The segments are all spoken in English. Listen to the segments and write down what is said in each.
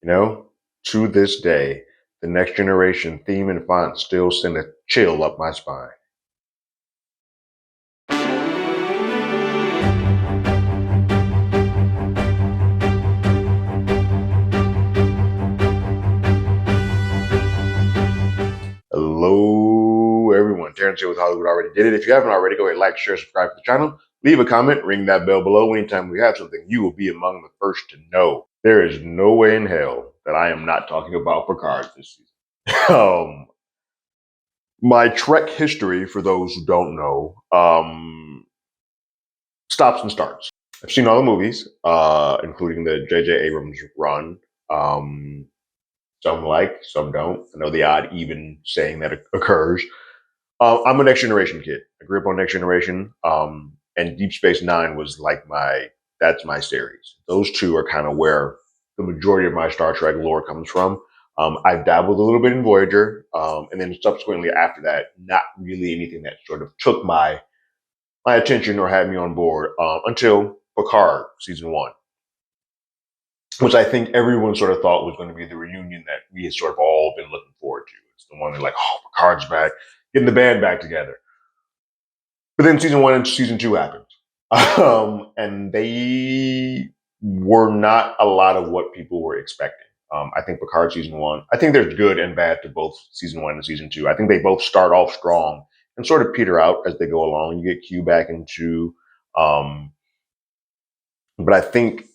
You know, to this day, the Next Generation theme and font still send a chill up my spine. Hello, everyone. Terrence here with Hollywood Already Did It. If you haven't already, go ahead, like, share, subscribe to the channel, leave a comment, ring that bell below. Anytime we have something, you will be among the first to know. There is no way in hell that I am not talking about Picard this season. My Trek history, for those who don't know, stops and starts. I've seen all the movies, including the J.J. Abrams run. Um, some like, some don't. I know the odd even saying that occurs. I'm a Next Generation kid. I grew up on Next Generation, and Deep Space Nine was like that's my series. Those two are kind of where the majority of my Star Trek lore comes from. I've dabbled a little bit in Voyager, and then subsequently after that, not really anything that sort of took my attention or had me on board until Picard season 1, which I think everyone sort of thought was going to be the reunion that we had sort of all been looking forward to. It's the one that like, oh, Picard's back, getting the band back together. But then season 1 and season 2 happened, and they were not a lot of what people were expecting. I think Picard season 1, I think there's good and bad to both season 1 and season 2. I think they both start off strong and sort of peter out as they go along. You get Q back into, but I think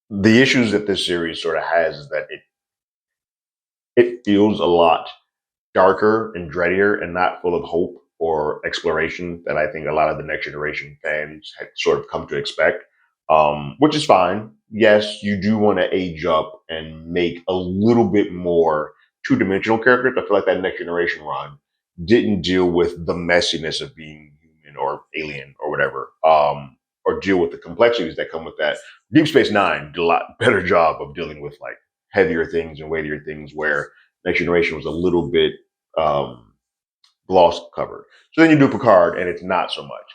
the issues that this series sort of has is that it feels a lot darker and dreadier and not full of hope or exploration that I think a lot of the Next Generation fans had sort of come to expect, which is fine. Yes, you do want to age up and make a little bit more two-dimensional characters. I feel like that Next Generation run didn't deal with the messiness of being human or alien or whatever, or deal with the complexities that come with that. Deep Space Nine did a lot better job of dealing with like heavier things and weightier things, where Next Generation was a little bit gloss covered. So then you do Picard, and it's not so much.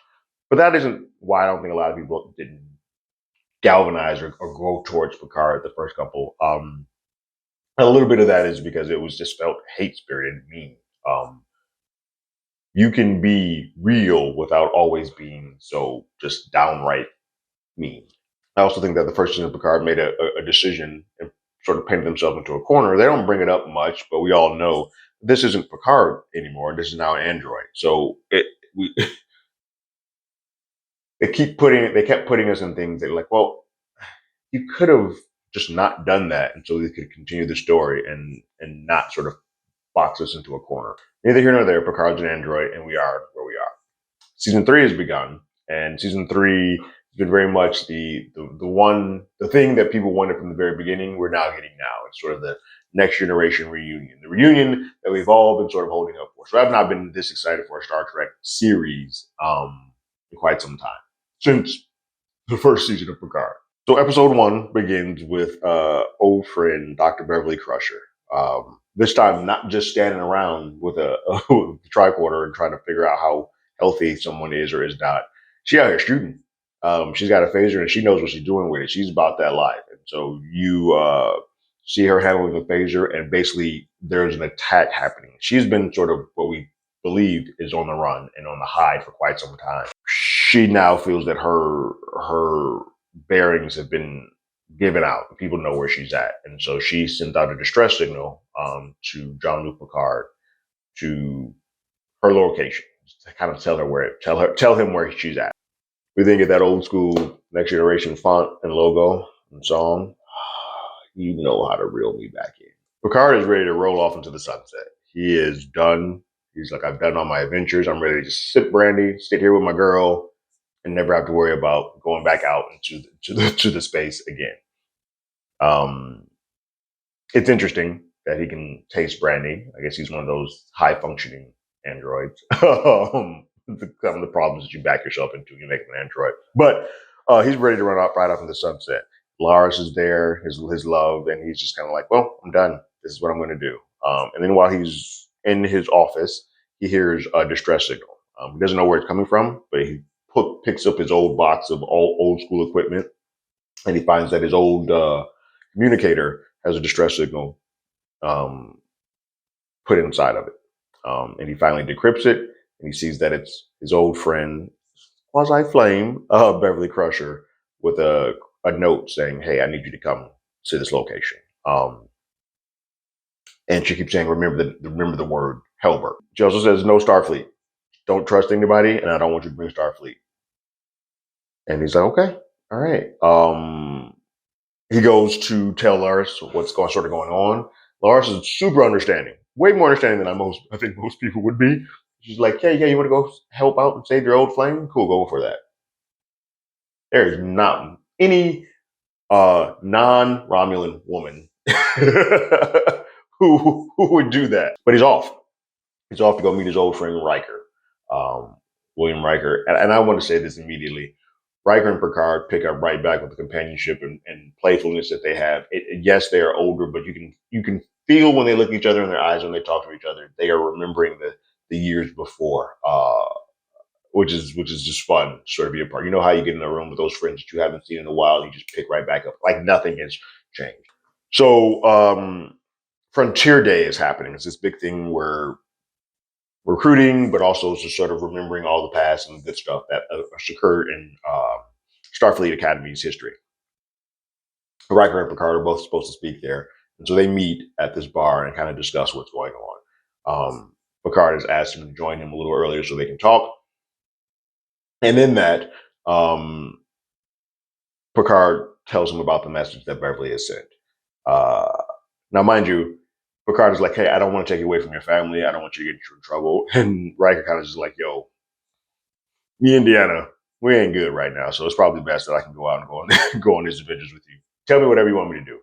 But that isn't why I don't think a lot of people didn't galvanize or go towards Picard the first couple. A little bit of that is because it was just felt hate spirited and mean. You can be real without always being so just downright mean. I also think that the first season of Picard made a decision and sort of painted themselves into a corner. They don't bring it up much, but we all know this isn't Picard anymore. This is now an android. So they kept putting us in things that like, well, you could have just not done that, and so they could continue the story and not sort of box us into a corner. Neither here nor there. Picard's an android, and we are where we are. Season 3 has begun, and season 3 has been very much the thing that people wanted from the very beginning. We're now getting now. It's sort of the Next Generation reunion, the reunion that we've all been sort of holding up for. So I've not been this excited for a Star Trek series in quite some time, since the first season of Picard. So episode 1 begins with old friend Dr. Beverly Crusher. This time, not just standing around with a tricorder and trying to figure out how healthy someone is or is not. She out here shooting. She's got a phaser and she knows what she's doing with it. She's about that life. And so you see her handling the phaser, and basically there's an attack happening. She's been sort of what we believed is on the run and on the hide for quite some time. She now feels that her bearings have been given out. People know where she's at, and so she sent out a distress signal to Jean-Luc Picard to her location to kind of tell him where she's at. We then get that old school Next Generation font and logo and song. You know how to reel me back in. Picard is ready to roll off into the sunset. He is done. He's like, I've done all my adventures. I'm ready to just sip brandy, sit here with my girl, and never have to worry about going back out into the space again. It's interesting that he can taste brandy. I guess he's one of those high functioning androids. Some of the problems that you back yourself into when you make an android. But he's ready to run right off in the sunset. Lars is there, his love, and he's just kind of like, well, I'm done. This is what I'm going to do. And then while he's in his office, he hears a distress signal. He doesn't know where it's coming from, but he picks up his old box of old school equipment, and he finds that his old communicator has a distress signal put inside of it. And he finally decrypts it, and he sees that it's his old friend, Quasi Flame, Beverly Crusher, with a note saying, "Hey, I need you to come to this location." And she keeps saying, remember the word Helbert." She also says, "No Starfleet. Don't trust anybody, and I don't want you to bring Starfleet." And he's like, "Okay, all right." He goes to tell Laris what's sort of going on. Laris is super understanding, way more understanding than I think most people would be. She's like, "Hey, yeah, you want to go help out and save your old flame? Cool, go for that." There is not any non-Romulan woman who would do that. But he's off. He's off to go meet his old friend Riker, William Riker. And I want to say this immediately. Riker and Picard pick up right back with the companionship and playfulness that they have. Yes, they are older, but you can feel when they look each other in their eyes when they talk to each other, they are remembering the years before, which is just fun to sort of be a part. You know how you get in a room with those friends that you haven't seen in a while, you just pick right back up like nothing has changed. So Frontier Day is happening. It's this big thing where recruiting, but also just sort of remembering all the past and the good stuff that occurred in Starfleet Academy's history. Riker and Picard are both supposed to speak there. And so they meet at this bar and kind of discuss what's going on. Picard has asked him to join him a little earlier so they can talk. And in that, Picard tells him about the message that Beverly has sent. Now, mind you, Picard is like, "Hey, I don't want to take you away from your family. I don't want you to get in trouble." And Riker kind of just like, "Yo, me and Deanna, we ain't good right now, so it's probably best that I can go out and go on these adventures with you. Tell me whatever you want me to do."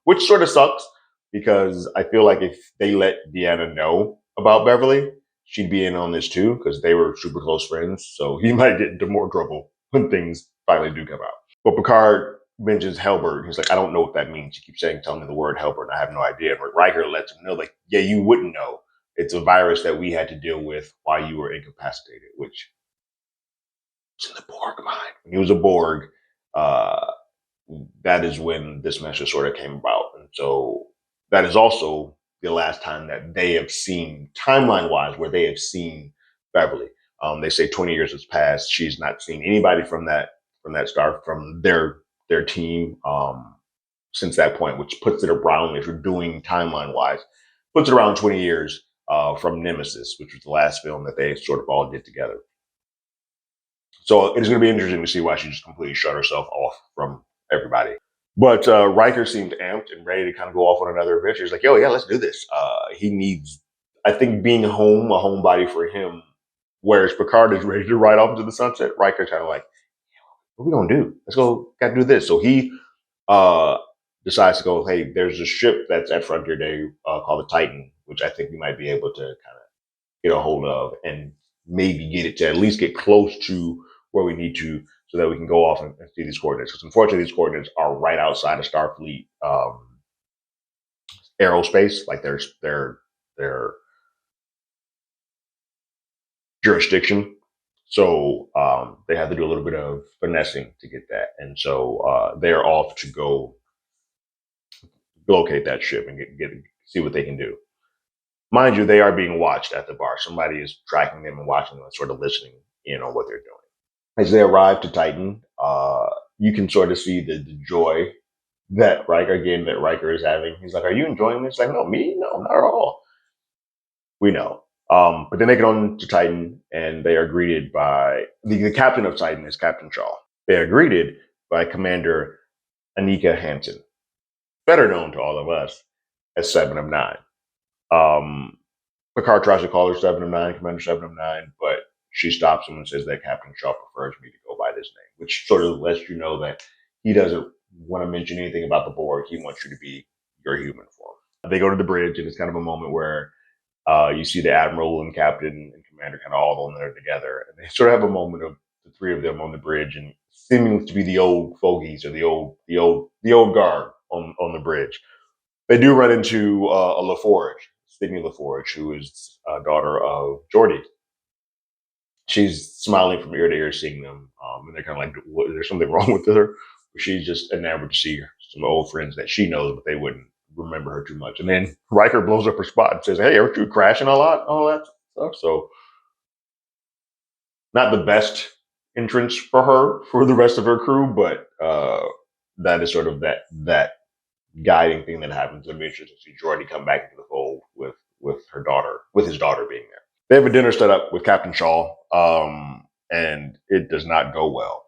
Which sort of sucks because I feel like if they let Deanna know about Beverly, she'd be in on this too because they were super close friends. So he might get into more trouble when things finally do come out. But Picard mentions Helbert. He's like, "I don't know what that means. You keep saying, tell me the word Helbert, and I have no idea." But Riker lets him know, like, "Yeah, you wouldn't know. It's a virus that we had to deal with while you were incapacitated," which was in the Borg mind. When he was a Borg, uh, that is when this message sort of came about. And so that is also the last time that they have seen, timeline wise, where they have seen Beverly. They say 20 years has passed. She's not seen anybody from their team since that point, which puts it around, if you're doing timeline wise, puts it around 20 years from Nemesis, which was the last film that they sort of all did together. So it is going to be interesting to see why she just completely shut herself off from everybody. But Riker seemed amped and ready to kind of go off on another adventure. He's like, "Yo, yeah, let's do this." He needs, I think, being home, a homebody for him, whereas Picard is ready to ride off into the sunset. Riker's kind of like, "What are we going to do? Let's go, got to do this." So he decides to go, "Hey, there's a ship that's at Frontier Day called the Titan, which I think we might be able to kind of get a hold of and maybe get it to at least get close to where we need to so that we can go off and see these coordinates." Because unfortunately, these coordinates are right outside of Starfleet aerospace, like their jurisdiction. So they have to do a little bit of finessing to get that. And so they're off to go locate that ship and see what they can do. Mind you, they are being watched at the bar. Somebody is tracking them and watching them and sort of listening in on what they're doing. As they arrive to Titan, you can sort of see the joy that Riker is having. He's like, "Are you enjoying this?" Like, "No, me? No, not at all." We know. But they make it on to Titan, and they are greeted by the captain of Titan is Captain Shaw. They are greeted by Commander Anika Hansen, better known to all of us as Seven of Nine. Picard tries to call her Seven of Nine, Commander Seven of Nine, but she stops him and says that Captain Shaw prefers me to go by this name, which sort of lets you know that he doesn't want to mention anything about the Borg. He wants you to be your human form. They go to the bridge, and it's kind of a moment where you see the Admiral and Captain and Commander kind of all on there together. And they sort of have a moment of the three of them on the bridge and seeming to be the old fogies or the old guard on the bridge. They do run into a LaForge, Sydney LaForge, who is a daughter of Geordi. She's smiling from ear to ear seeing them, and they're kind of like, "What, is there something wrong with her?" She's just enamored to see some old friends that she knows, but they wouldn't remember her too much. And then Riker blows up her spot and says, "Hey, aren't you crashing a lot? All that stuff." So not the best entrance for her for the rest of her crew, but that is sort of that guiding thing that happens eventually to see Geordi come back into the fold with her daughter, with his daughter being there. They have a dinner set up with Captain Shaw, and it does not go well.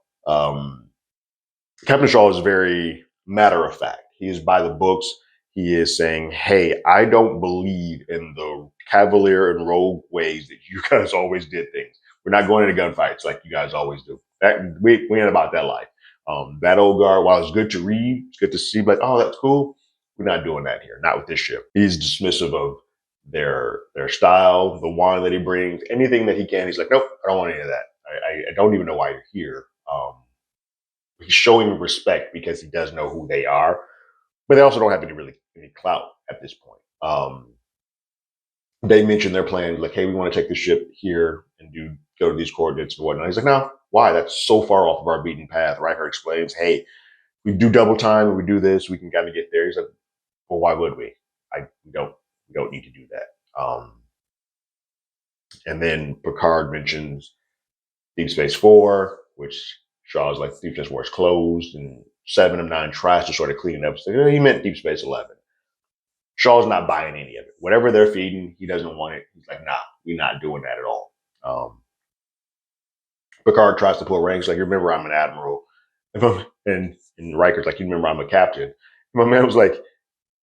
Captain Shaw is very matter of fact. He is by the books. He is saying, "Hey, I don't believe in the cavalier and rogue ways that you guys always did things. We're not going into gunfights like you guys always do. We ain't about that life. That old guard, while it's good to read, it's good to see, like, oh, that's cool. We're not doing that here. Not with this ship." He's dismissive of their style, the wine that he brings, anything that he can. He's like, "Nope, I don't want any of that. I don't even know why you're here." He's showing respect because he does know who they are, but they also don't have any clout at this point. They mentioned their plan, like, "Hey, we want to take the ship here and go to these coordinates and whatnot." He's like, "No, why? That's so far off of our beaten path." Riker explains, "Hey, we do double time and we do this, we can kind of get there." He's like, "Well, why would we? We don't need to do that." And then Picard mentions Deep Space Four, which Shaw's like, Deep Space Four is closed, and 7 of 9 tries to sort of clean it up. So he meant Deep Space 11. Shaw's not buying any of it. Whatever they're feeding, he doesn't want it. He's like, "Nah, we're not doing that at all." Picard tries to pull ranks, like, "You remember I'm an admiral," and Riker's like, "You remember I'm a captain." My man was like,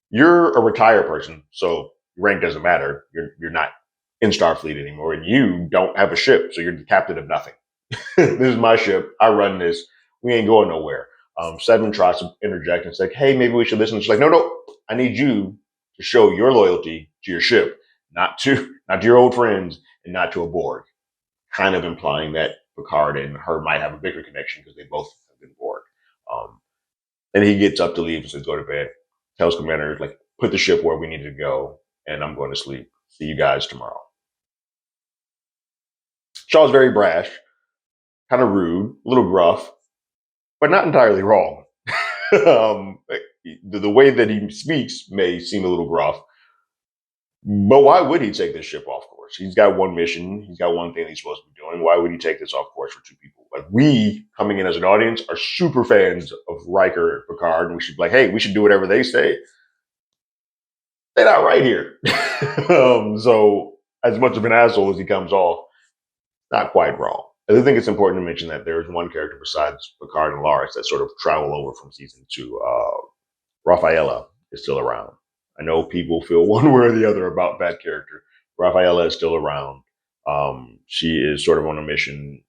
"You're a retired person, so your rank doesn't matter. You're not in Starfleet anymore, and you don't have a ship, so you're the captain of nothing. This is my ship. I run this. We ain't going nowhere." 7 tries to interject and say, "Hey, maybe we should listen." She's like, "No, no. I need you to show your loyalty to your ship, not to your old friends, and not to a Borg." Kind of implying that Picard and her might have a bigger connection because they both have been Borg. And he gets up to leave and says, "Go to bed." Tells Commander, like, "Put the ship where we need to go, and I'm going to sleep. See you guys tomorrow." Shaw's very brash, kind of rude, a little gruff, but not entirely wrong. The way that he speaks may seem a little gruff, but why would he take this ship off course? He's got one mission. He's got one thing he's supposed to be doing. Why would he take this off course for 2 people? Like, we, coming in as an audience, are super fans of Riker and Picard, and we should be like, "Hey, we should do whatever they say." They're not right here. So, as much of an asshole as he comes off, not quite wrong. I do think it's important to mention that there's one character besides Picard and Lars that sort of travel over from season 2. Rafaela is still around. I know people feel one way or the other about that character. Rafaela is still around. She is sort of on a mission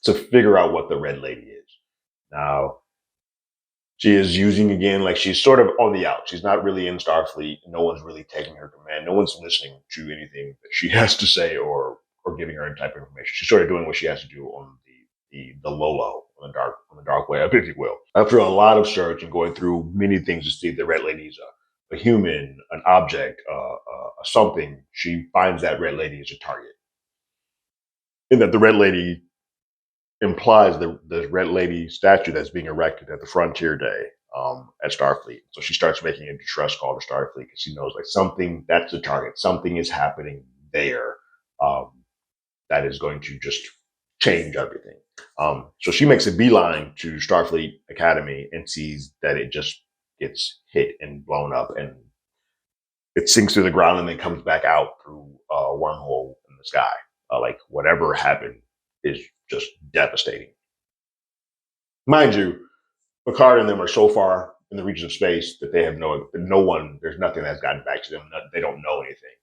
to figure out what the Red Lady is. Now, she is using, again, like, she's sort of on the out. She's not really in Starfleet. No one's really taking her command. No one's listening to anything that she has to say or giving her any type of information. She's sort of doing what she has to do on the low, on the dark web, if you will. After a lot of search and going through many things to see if the Red Lady's a human, an object, something, she finds that Red Lady is a target. And that the Red Lady implies the Red Lady statue that's being erected at the Frontier Day at Starfleet. So she starts making a distress call to Starfleet because she knows, like, something, that's the target. Something is happening there that is going to just change everything. So she makes a beeline to Starfleet Academy and sees that it just gets hit and blown up, and it sinks through the ground and then comes back out through a wormhole in the sky. Like, whatever happened is just devastating. Mind you, Picard and them are so far in the regions of space that they have there's nothing that's gotten back to them. They don't know anything.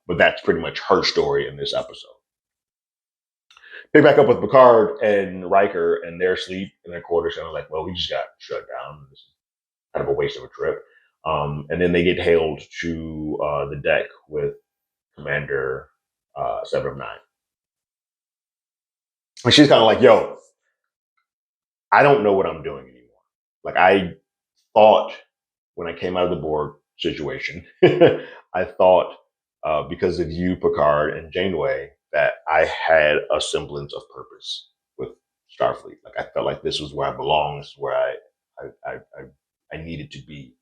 But that's pretty much her story in this episode. Pick back up with Picard and Riker, and they're asleep in their quarters, and I'm like, well, we just got shut down. This is kind of a waste of a trip. And then they get hailed to the deck with Commander 7 of 9. And she's kind of like, "Yo, I don't know what I'm doing anymore. Like, I thought when I came out of the Borg situation, I thought because of you, Picard, and Janeway, that I had a semblance of purpose with Starfleet. Like I felt like this was where I belonged. This is where I needed to be.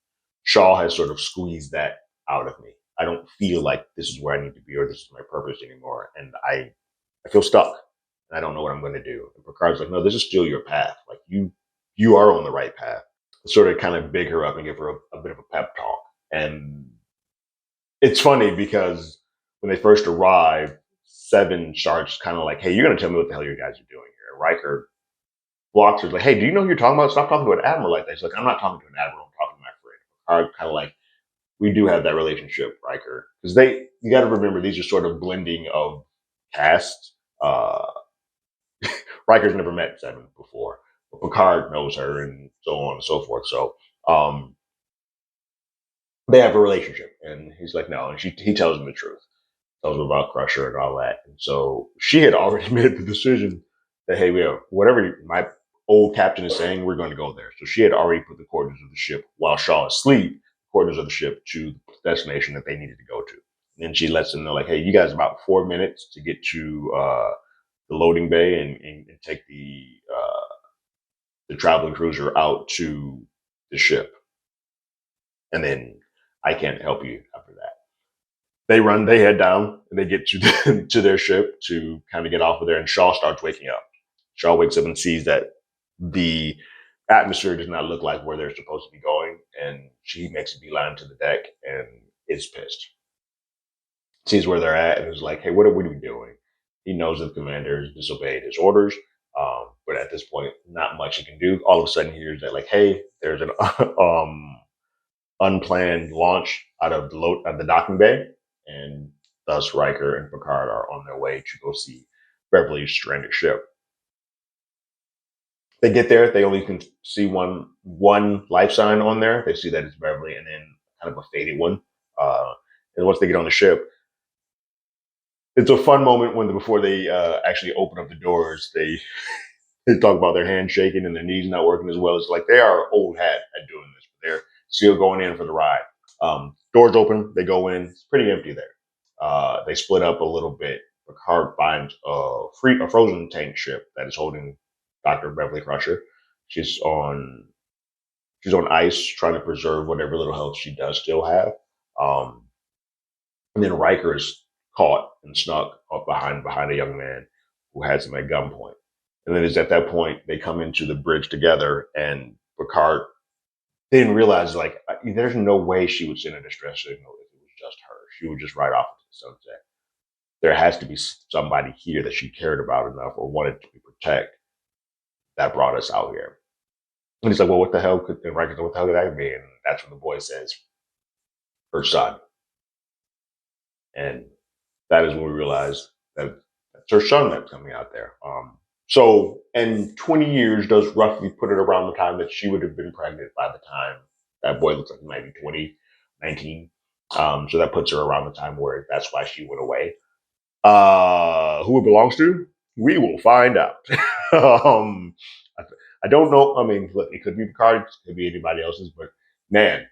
Shaw has sort of squeezed that out of me. I don't feel like this is where I need to be or this is my purpose anymore. And I feel stuck. And I don't know what I'm going to do. And Picard's like, no, this is still your path. Like you are on the right path. Sort of kind of big her up and give her a bit of a pep talk. And it's funny because when they first arrive, Seven starts kind of like, hey, you're going to tell me what the hell you guys are doing here. And Riker blocks her, like, hey, do you know who you're talking about? Stop talking to an admiral like that. She's like, I'm not talking to an admiral. I'm talking to my friend. Picard kind of like, we do have that relationship, Riker. Because you got to remember, these are sort of blending of casts. Riker's never met Seven before, but Picard knows her and so on and so forth. So they have a relationship, and he's like, no, and he tells him the truth, tells him about Crusher and all that. And so she had already made the decision that, hey, we have whatever my old captain is saying, we're going to go there. So she had already put the coordinates of the ship while Shaw is asleep, coordinates of the ship to the destination that they needed to go to. And then she lets them know, like, hey, you guys about 4 minutes to get to the loading bay and take the traveling cruiser out to the ship. And then I can't help you after that. They head down, and they get to their ship to kind of get off of there, and Shaw starts waking up. Shaw wakes up and sees that the atmosphere does not look like where they're supposed to be going, and she makes a beeline to the deck and is pissed. Sees where they're at and is like, hey, what are we doing? He knows that the commander has disobeyed his orders, but at this point, not much he can do. All of a sudden, he hears that, like, hey, there's an unplanned launch out of the docking bay, and thus Riker and Picard are on their way to go see Beverly's stranded ship. They get there, they only can see one life sign on there. They see that it's Beverly, and then kind of a faded one. And once they get on the ship, it's a fun moment when before they actually open up the doors, they talk about their hands shaking and their knees not working as well. It's like they are old hat at doing this, but they're still going in for the ride. Doors open, they go in. It's pretty empty there. They split up a little bit. Picard finds a frozen tank ship that is holding Dr. Beverly Crusher. She's on ice, trying to preserve whatever little health she does still have. And then Riker is caught and snuck up behind a young man who has him at gunpoint. And then it's at that point they come into the bridge together, and Picard didn't realize, like, there's no way she would send a distress signal if it was just her. She would just ride off into the sunset. There has to be somebody here that she cared about enough or wanted to protect that brought us out here. And he's like, well, what the hell could, and Riker's like, what the hell could that be? And that's when the boy says, her son. And that is when we realize that that's her son that's coming out there. So, and 20 years does roughly put it around the time that she would have been pregnant by the time that boy looks like he might be 20, 19. So that puts her around the time where that's why she went away. Who it belongs to? We will find out. I don't know. I mean, look, it could be Picard, it could be anybody else's, but man,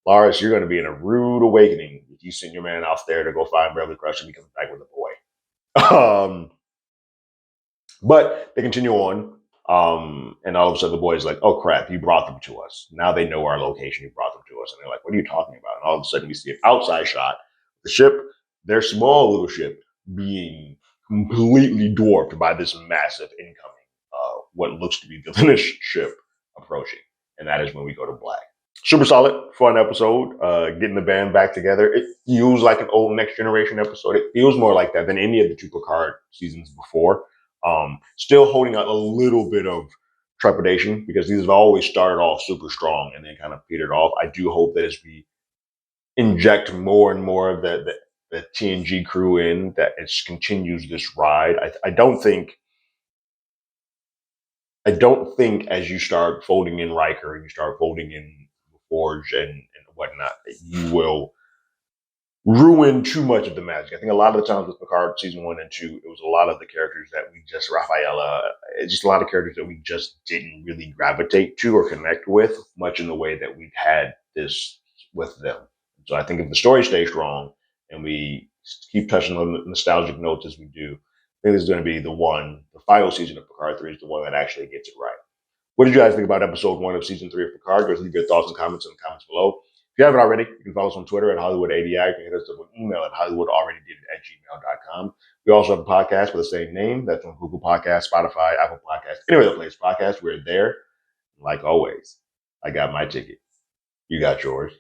Lars, you're going to be in a rude awakening if you send your man out there to go find Beverly Crusher and he comes back with a boy. But they continue on, and all of a sudden the boy's like, oh crap, you brought them to us. Now they know our location, you brought them to us. And they're like, what are you talking about? And all of a sudden we see an outside shot, the ship, their small little ship, being completely dwarfed by this massive incoming, what looks to be the Finnish ship approaching. And that is when we go to black. Super solid, fun episode. Getting the band back together. It feels like an old Next Generation episode. It feels more like that than any of the two Picard seasons before. Still holding out a little bit of trepidation because these have always started off super strong and then kind of petered off. I do hope that as we inject more and more of the TNG crew in, that it continues this ride. I don't think as you start folding in Riker and you start folding in Forge and whatnot, that you will ruin too much of the magic. I think a lot of the times with Picard season 1 and 2, it was a lot of the characters that we just, Rafaela, just a lot of characters that we just didn't really gravitate to or connect with much in the way that we had this with them. So I think if the story stays strong and we keep touching on the nostalgic notes as we do, I think this is going to be the final season of Picard 3 is the one that actually gets it right. What did you guys think about episode 1 of season 3 of Picard? Guys, leave your thoughts and comments in the comments below. If you haven't already, you can follow us on Twitter at HollywoodADI. You can hit us up with email at HollywoodAlreadyDid@gmail.com. We also have a podcast with the same name. That's on Google Podcasts, Spotify, Apple Podcasts, anywhere that plays podcasts. We're there. Like always, I got my ticket. You got yours.